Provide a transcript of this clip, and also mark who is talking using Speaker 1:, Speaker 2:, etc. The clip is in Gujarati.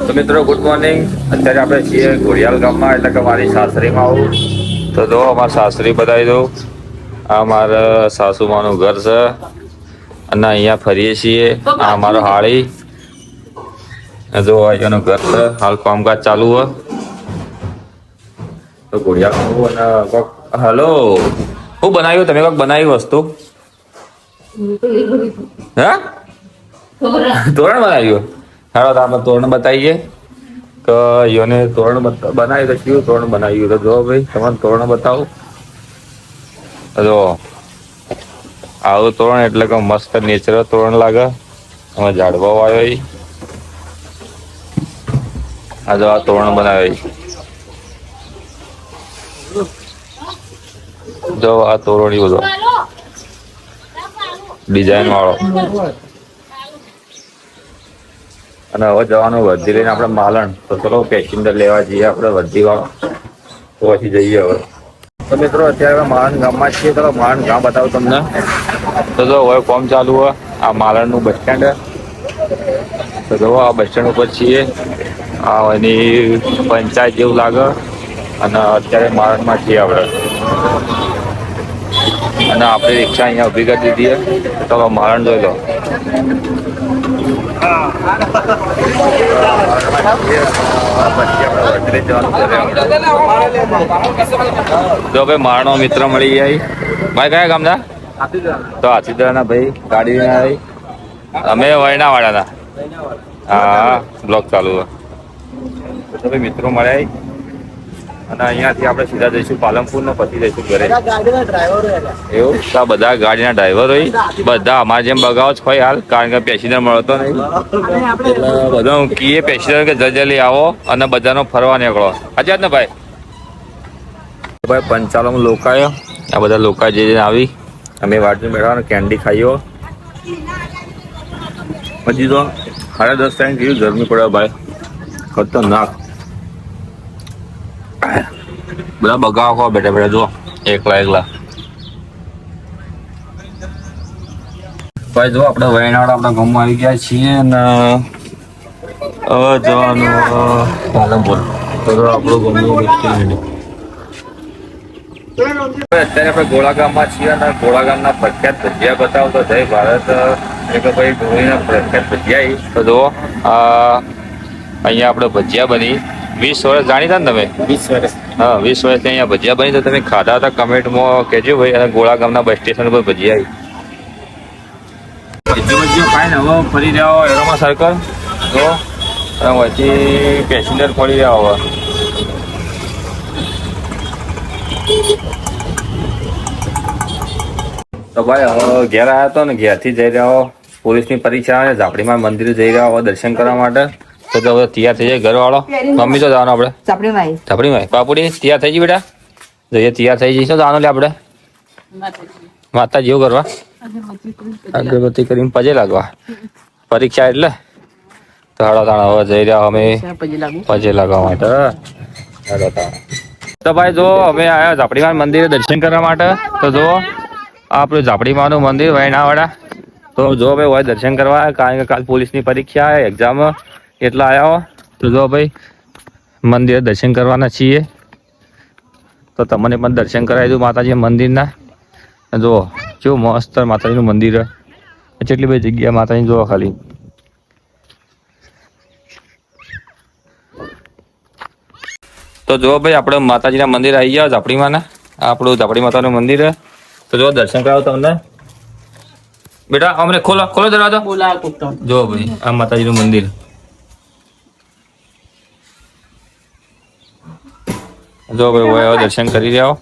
Speaker 1: તો મિત્રો ગુડ મોર્નિંગ. અત્યારે આપણે છીએ ઘોડિયાલ ગામમાં, એટલે કે મારી સાસરીમાં આવું. તો જો અમારા સાસરી બતાવી દઉં. આ મારા સાસુમાનું ઘર છે અને અહીંયા ફરીએ છીએ. આ અમારો હાળી જો અહીંયાનું ઘર છે. હાલ કામકાજ ચાલુ હોય તો ઘોડિયાલ અને હલો શું બનાવ્યું તમે? કંઈક બનાવ્યું વસ્તુ? હા, તોરણ બનાવ્યું. હાલો તો આપણે તોરણ બતાવીએ કે યોને તોરણ બનાવ્યું તો કેવું તોરણ બનાવ્યું. તો જો ભાઈ તમારે તોરણ બતાવું. જો આવું તોરણ એટલે કે મસ્ત નેચરલ તોરણ લાગે. અમે ઝાડવા વાવ્યો. આ જો આ તોરણ બનાવે. જો આ તોરણી બધો ડિઝાઇન વાળો. અને હવે જવાનું વર્ધી લઈને આપણે માલણ. તો ચલો પેસેન્જર લેવા જઈએ આપણે વર્ધી વાળો. તો પછી જઈએ હવે. તો મિત્રો અત્યારે માલણ ગામમાં છીએ. ચલો માલણ ગામ બતાવું તમને. તો જો હવે કોમ ચાલુ હોય. આ માલણનું બસ સ્ટેન્ડ. તો જો આ બસ સ્ટેન્ડ ઉપર છીએ. આ એની પંચાયત જેવું લાગે. અને અત્યારે માલણમાં છીએ આપણે. અને આપણે રિક્ષા અહીંયા ઊભી કરી દીધી છે. ચલો માલણ જોઈ લો. જો ભાઈ મારનો મિત્ર મળી જાય. ભાઈ કયા ગામના? તો હાથીદરાના ભાઈ ગાડી આવી. અમે વયના વાળાના. હા બ્લોક ચાલુ હોય તો ભાઈ મિત્રો મળ્યા. અને અહીંયાથી આપણે સીધા જઈશું પાલનપુર ને પછી જઈશું ઘરે. એવું તો બધા ગાડીના ડ્રાઈવર હોય બધા અમારે જેમ બગાવ જ હોય હાલ, કારણ કે પેસેન્જર મળતો નહીં. એટલે બધા કીએ પેસેન્જર કે જલ્દી આવો અને બધાનો ફરવા નીકળો. આજે જ ને ભાઈ ભાઈ પંચાલોમાં લોકાયો. આ બધા લોકા જે આવી. અમે વાટને મેળવવાનું કેન્ડી ખાઈઓ. પછી તો 10:30 ટાઈમ કેવી ગરમી પડે ભાઈ, ખતરનાક. બધા બગાવ હો બેઠા બેઠા જો એકલા. ભાઈ જો આપણે વયનાડ આપણા ગામમાં આવી ગયા છીએ અને હવે જવાનું પાલનપુર. તો આપણું ગામનું અત્યારે આપણે ગોળા ગામમાં છીએ અને ગોળા ગામના પ્રખ્યાત ભજીયા બતાવો તો જય ભારત. એક ભાઈ ગોળીના પ્રખ્યાત ભજીયા. તો જુઓ અહીંયા આપણે ભજીયા બની 20 વર્ષ જાણીતા ને તમે? 20 વર્ષ. હા 20 વર્ષથી અહીંયા ભજીયા બની. તો તમે ખાધા હતા કમેન્ટમાં કહેજો ભાઈ. અને ગોળા ગામના બસ સ્ટેશન ઉપર ભજીયા ભજીયો ખાઈને હવે ફરી રહ્યા હોય એરોમાં સર્કલ. તો પછી પેસેન્જર ફરી રહ્યા હવે. તો ભાઈ હવે ઘેર આવ્યા હતો ને ઘેરથી જઈ રહ્યા હો પોલીસની પરીક્ષા આવે. ઝાપડીમાં મંદિરે જઈ રહ્યા હો દર્શન કરવા માટે. તો હવે તૈયાર થઈ જાય ઘરવાળો. મમ્મી તો જવાનું આપણે ઝાપડીમાં. બાપુડી તૈયાર થઈ જઈ બેટા. જઈએ તૈયાર થઈ જઈશું જવાનું લે આપણે માતા જેવું કરવા અગરબત્તી કરીને પજે લાગવા. પરીક્ષા એટલે તો હાડો તાણા હવે જઈ રહ્યા અમે પજે લાગવા માટે. તો ભાઈ જો અમે આવ્યા ઝાપડીમાં મંદિરે દર્શન કરવા માટે. તો જો આપણું ઝાપડીમાંનું મંદિર વયનાવાડા. તો જો ભાઈ હોય દર્શન કરવા, કારણ કે કાલ પોલીસની પરીક્ષા એક્ઝામ એટલા આવ્યા હો. તો જો ભાઈ મંદિરે દર્શન કરવાના છીએ. તો તમને પણ દર્શન કરાવી દઉં માતાજી મંદિરના. જુઓ કેવું મસ્ત માતાજીનું મંદિર. કેટલી બધી જગ્યા માતાજી જુઓ ખાલી. તો જો ભાઈ આપણે માતાજીના મંદિર આવી ગયા ઝાપડીમાં. આપણું ઝાપડી માતાનું મંદિર. તો જો દર્શન કરાવો તમને બેટા. અમને ખોલો દરવાજો. જો ભાઈ આ માતાજીનું મંદિર. જો ભાઈ દર્શન કરી રહ્યા હો.